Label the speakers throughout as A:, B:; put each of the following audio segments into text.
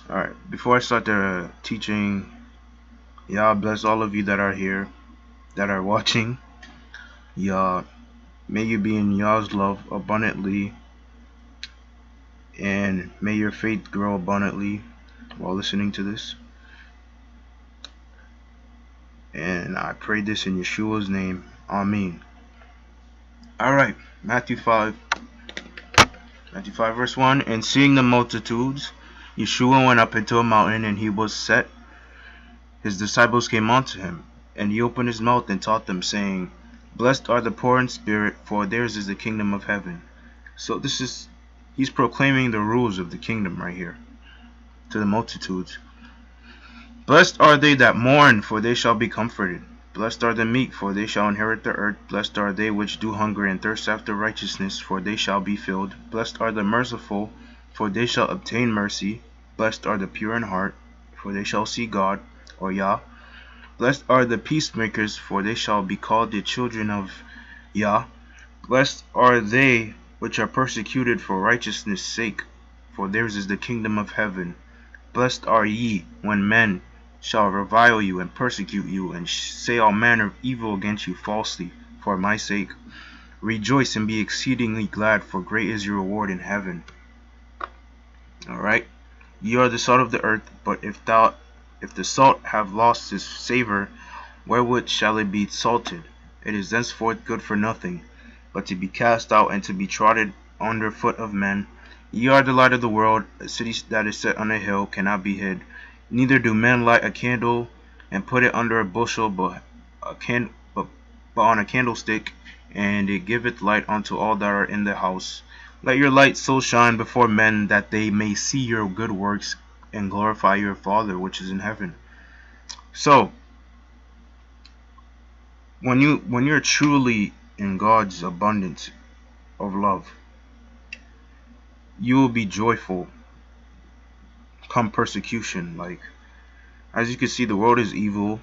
A: Alright, before I start the teaching, Yah bless all of you that are here, that are watching. Yah, may you be in Yah's love abundantly, and may your faith grow abundantly while listening to this. And I pray this in Yeshua's name. Amen. Alright, Matthew 5 verse 1. And seeing the multitudes, Yeshua went up into a mountain, and he was set. His disciples came unto him, and he opened his mouth and taught them, saying, Blessed are the poor in spirit, for theirs is the kingdom of heaven. So he's proclaiming the rules of the kingdom right here to the multitudes. Blessed are they that mourn, for they shall be comforted. Blessed are the meek, for they shall inherit the earth. Blessed are they which do hunger and thirst after righteousness, for they shall be filled. Blessed are the merciful, for they shall obtain mercy. Blessed are the pure in heart, for they shall see God, or Yah. Blessed are the peacemakers, for they shall be called the children of Yah. Blessed are they which are persecuted for righteousness' sake, for theirs is the kingdom of heaven. Blessed are ye when men shall revile you and persecute you, and say all manner of evil against you falsely for my sake. Rejoice and be exceedingly glad, for great is your reward in heaven. Alright, ye are the salt of the earth, but if the salt have lost its savour, wherewith shall it be salted? It is thenceforth good for nothing, but to be cast out and to be trodden under foot of men. Ye are the light of the world. A city that is set on a hill cannot be hid. Neither do men light a candle and put it under a bushel, but on a candlestick, and it giveth light unto all that are in the house. Let your light so shine before men, that they may see your good works and glorify your Father which is in heaven. So, when you're truly in God's abundance of love, you will be joyful come persecution. Like, as you can see, the world is evil.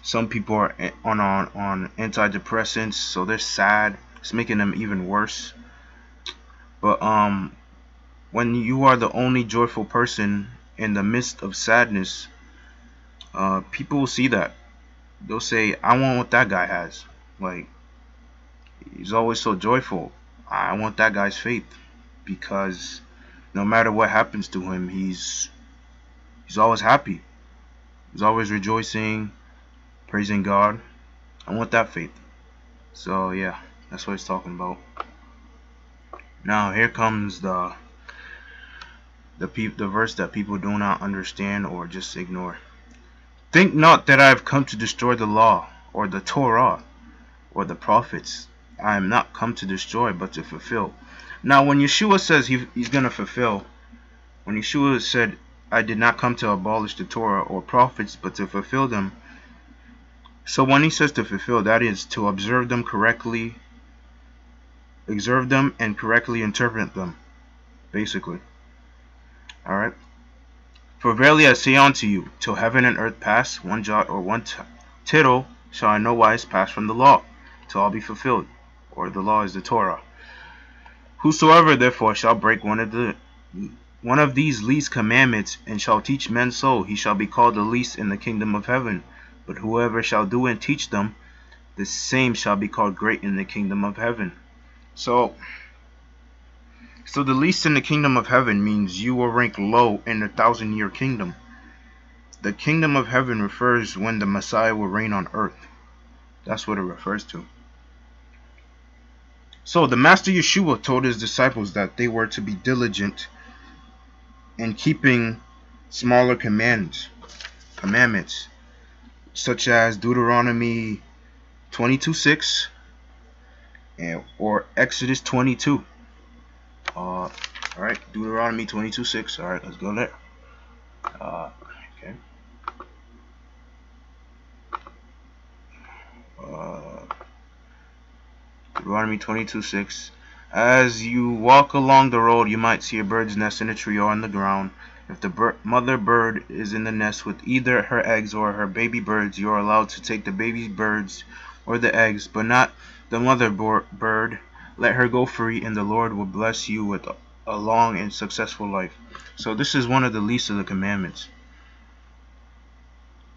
A: Some people are on antidepressants, so they're sad. It's making them even worse. But when you are the only joyful person in the midst of sadness, people will see that. They'll say, I want what that guy has. Like, he's always so joyful. I want that guy's faith, because no matter what happens to him, he's always happy. He's always rejoicing, praising God. I want that faith. So yeah, that's what he's talking about. Now here comes the verse that people do not understand or just ignore. Think not that I have come to destroy the law, or the Torah, or the prophets. I am not come to destroy, but to fulfill. Now when Yeshua says he's going to fulfill, when Yeshua said, I did not come to abolish the Torah or prophets, but to fulfill them. So when he says to fulfill, that is to observe them correctly, observe them and correctly interpret them, basically. Alright. For verily I say unto you, till heaven and earth pass, one jot or one tittle shall in no wise pass from the law, till all be fulfilled. Or the law is the Torah. Whosoever therefore shall break one of these least commandments, and shall teach men so, he shall be called the least in the kingdom of heaven. But whoever shall do and teach them, the same shall be called great in the kingdom of heaven. So the least in the kingdom of heaven means you will rank low in the 1,000-year kingdom. The kingdom of heaven refers when the Messiah will reign on earth. That's what it refers to. So the Master Yeshua told his disciples that they were to be diligent in keeping smaller commandments, such as Deuteronomy 22:6 or Exodus 22. Alright, Deuteronomy 22:6. Alright, let's go there. Okay. Deuteronomy 22:6. As you walk along the road, you might see a bird's nest in a tree or on the ground. If the mother bird is in the nest with either her eggs or her baby birds, you are allowed to take the baby birds or the eggs, but not the mother bird. Let her go free, and the Lord will bless you with a long and successful life. So this is one of the least of the commandments.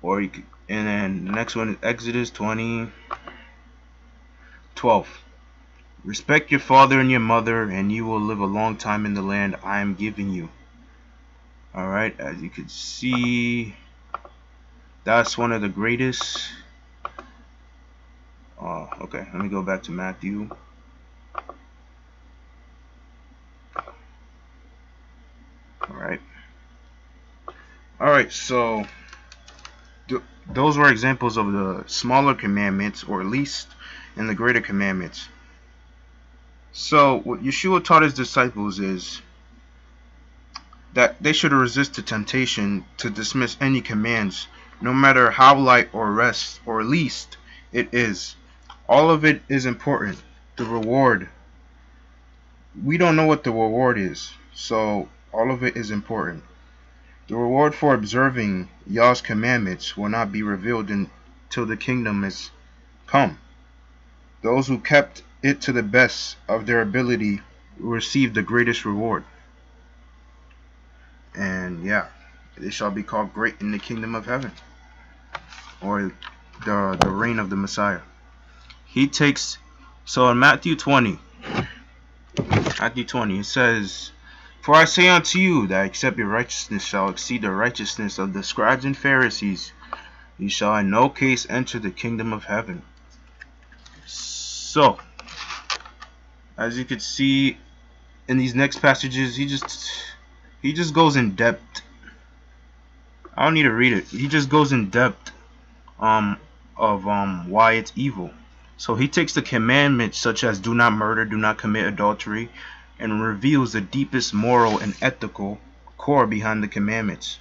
A: Or you could, and then the next one is Exodus 20:12. Respect your father and your mother, and you will live a long time in the land I am giving you. Alright, as you can see, that's one of the greatest. Okay, let me go back to Matthew. Alright, so those were examples of the smaller commandments, or least, and the greater commandments. So what Yeshua taught his disciples is that they should resist the temptation to dismiss any commands, no matter how light or rest or least it is. All of it is important. The reward, we don't know what the reward is, so all of it is important. The reward for observing Yah's commandments will not be revealed until the kingdom is come. Those who kept it to the best of their ability will receive the greatest reward. And yeah, they shall be called great in the kingdom of heaven, or the reign of the Messiah. He takes, so in Matthew 20, it says, for I say unto you that except your righteousness shall exceed the righteousness of the scribes and Pharisees, you shall in no case enter the kingdom of heaven. So, as you can see in these next passages, he just goes in depth. I don't need to read it. He just goes in depth of why it's evil. So he takes the commandments such as do not murder, do not commit adultery, and reveals the deepest moral and ethical core behind the commandments,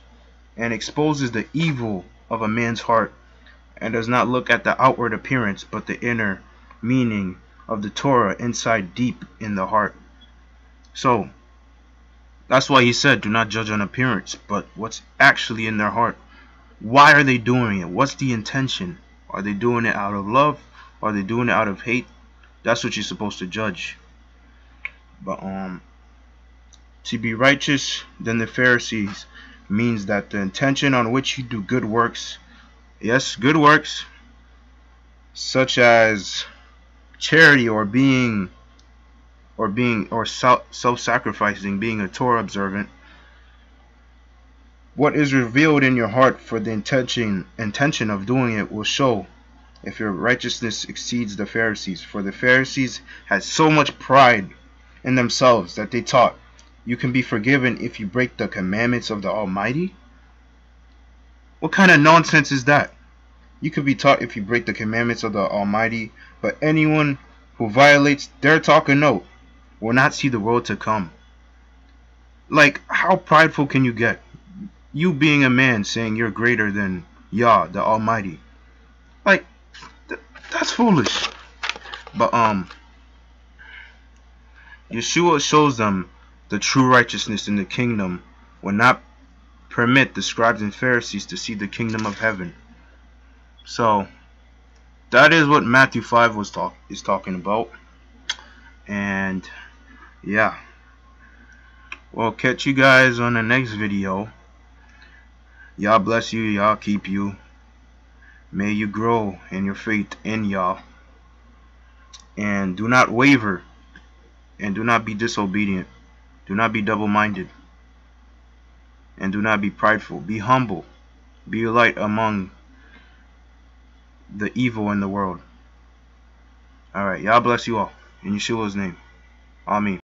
A: and exposes the evil of a man's heart, and does not look at the outward appearance but the inner meaning of the Torah inside deep in the heart. So that's why he said do not judge on appearance, but what's actually in their heart. Why are they doing it? What's the intention? Are they doing it out of love? Are they doing it out of hate? That's what you're supposed to judge. But to be righteous than the Pharisees means that the intention on which you do good works, yes, good works, such as charity or self-sacrificing, being a Torah observant, what is revealed in your heart for the intention of doing it will show if your righteousness exceeds the Pharisees. For the Pharisees had so much pride in themselves that they taught you can be forgiven if you break the commandments of the Almighty. What kind of nonsense is that? You could be taught if you break the commandments of the Almighty, but anyone who violates their talk or note will not see the world to come. Like, how prideful can you get? You being a man saying you're greater than Yah, the Almighty. Like, that's foolish. But Yeshua shows them the true righteousness in the kingdom will not permit the scribes and Pharisees to see the kingdom of heaven. So that is what Matthew 5 is talking about. And yeah, we'll catch you guys on the next video. Yah bless you, Yah keep you. May you grow in your faith in Yah. And do not waver. And do not be disobedient. Do not be double-minded. And do not be prideful. Be humble. Be a light among the evil in the world. Alright, Yah bless you all. In Yeshua's name. Amen.